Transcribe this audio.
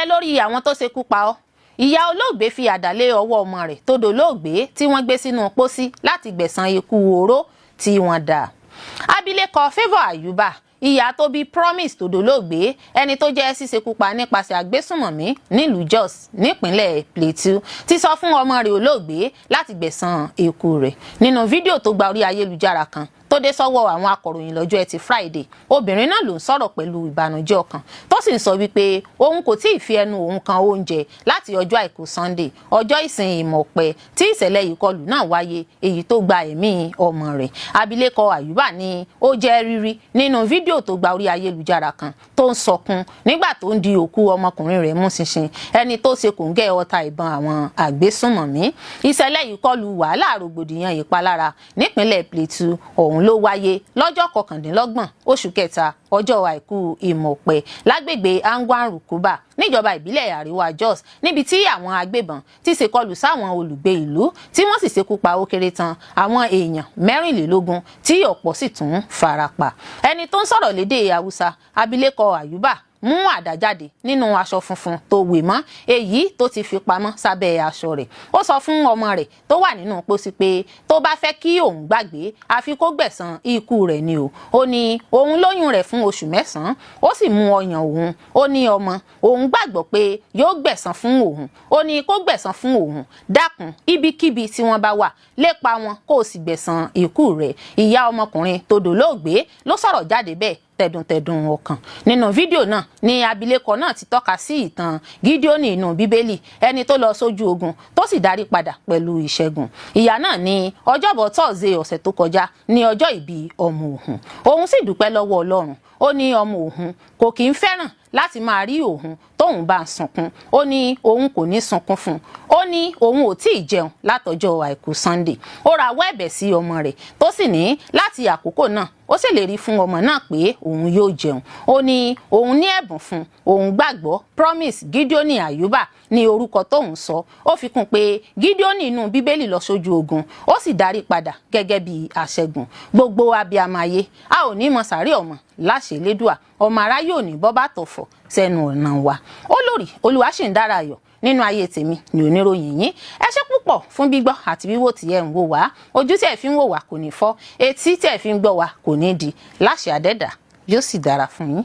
bẹ lórí àwọn tó ṣekú pa ọ́. Ìyá olóògbé fi àdá lé ọwọ́ ọmọ rẹ̀ tó dolóògbé tí wọ́n gbé sínú pósí láti gbẹ̀san ikú oró tí wọ́n dá. Abilékọ Favour Ayuba, ìyá tó bí Promise tó dolóògbé, ẹni tó jẹ́ ṣíṣekúpa nípasẹ̀ agbésùnmọ̀mí nílùú Jos nípínlẹ̀ Plateau, ti sọ fún ọmọ rẹ̀ olóògbé láti gbẹ̀san ikú rẹ̀. Nínú fídíò tó gba orí ayélujára kan tó dé sọ́wọ́ àwọn akọ̀ròyìn lọ́jọ́ Ẹtì Friday, obìnrin náà ló ń sọ̀rọ̀ pẹ̀lú ìbànújẹ́ ọkàn tó sì ń sọ wípé òun kò tí ì fi ẹnu òun kan oúnjẹ láti ọjọ́ àìkú Sunday, ọjọ́ ìsìn Ìmọ̀pẹ tí ìṣẹ̀lẹ̀ ìkọlù náà wáyé, èyí tó gba ẹ̀mí ọmọ rẹ̀. Abilékọ Ayuba ní ó jẹ́ rírí nínú fídíò tó gba orí ayélujára kan tó ń sọkún nígbà tó ń di òkú ọmọkùnrin rẹ̀ mú ṣinṣin, ẹni tó ṣe kòńgẹ́ ọta ìbọn àwọn àgbésùnmọ̀mí. Ìṣẹ̀lẹ̀ ìkọlù wàhálà rògbòdìyàn ìpalára nípínlẹ̀ Plateau ọ̀hún ló wáyé lọ́jọ́ 29 oṣù kẹta, ọjọ́ àìkú Ìmọ̀pẹ lágbègbè Angwan Rukuba níjọba ìbílẹ̀ Àríwá Jos, níbi tí àwọn agbébọn ti ṣèkọlù sáwọn olùgbé ìlú tí wọ́n sì ṣekú pa ó kéré tán àwọn èèyàn 24 tí ọ̀pọ̀ sì tún farapa. Ẹni tó ń sọ̀rọ̀ lédè Haúsá, Abilékọ Ayuba, mú àdá jáde nínú aṣọ funfun tó wé mọ́ èyí tó ti fi pamọ́ sábẹ́ aṣọ rẹ̀. Ó sọ fún ọmọ rẹ̀ tó wà nínú pósí pé tó bá fẹ́ kí òun gbàgbé àfi kó gbẹ̀san ikú rẹ̀ ni o. Ó ní òun lóyún rẹ̀ fún oṣù 9, ó sì mú ọyàn òun. Ó ní ọmọ òun gbàgbọ́ pé yóò gbẹ̀san fún òun. Ó ní kó gbẹ̀san fún òun, dákun ibikíbi tí wọ́n bá wà lépa wọn kó o sì gbẹ̀san ikú rẹ̀. Ìyá ọmọkùnrin tó dolóògbé ló sọ̀rọ̀ jáde bẹ́ẹ̀ tẹ̀dùntẹ̀dùn ọkàn. Nínú fídíò náà ni abilékọ náà ti tọ́ka sí ìtàn Gídíónì inú Bíbélì, ẹni tó lọ sójú ogun tó sì darí padà pẹ̀lú ìṣẹ́gun. Ìyá náà ní ọjọ́bọ̀ Thursday ọ̀sẹ̀ tó kọjá ní ọjọ́ ìbí ọmọ òun. Òun sì dúpẹ́ lọ́wọ́ Ọlọ́run. Ó ní ọmọ òun kò kí ń fẹ́ràn láti máa rí òun tóun bá ń sunkún. Ó ní òun kò ní sunkún fún un. Ó ní òun ò tí ì jẹun látọjọ́ àìkú Sunday. Ó rawọ́ ẹ̀bẹ̀ sí ọmọ rẹ̀ tó sì ní láti àkókò náà ó ṣèlérí fún ọmọ náà pé òun yóò jẹun. Ó ní òun ní ẹ̀bùn fún òun gbàgbọ́ Promise Gídíónì Ayuba ní orúkọ tóun sọ. Ó fi kún pé Gídíónì inú Bíbélì lọ sójú ogun ó sì darí padà gẹ́gẹ́ bí aṣẹ́gun. Gbogbo abiyamọ ayé a ò ní mọ sàárè ọmọ láṣẹ Elédùà, ọmọ aráyé ò ní bọ́ bàtọ̀ fọ̀ sẹ́nu ọ̀nà wa. Olórí Olúwaṣìndáráyọ̀ nínú ayé tèmi ni oníròyìn yín. Ẹ ṣé púpọ̀ fún gbígbọ́ àti wíwò tí ẹ ń wò wá. Ojú tí ẹ fi ń wò wá kò ní fọ́, etí tí ẹ fi ń gbọ́ wá kò ní di. Láṣẹ Adẹ́dàá yóò sì dára fún yín.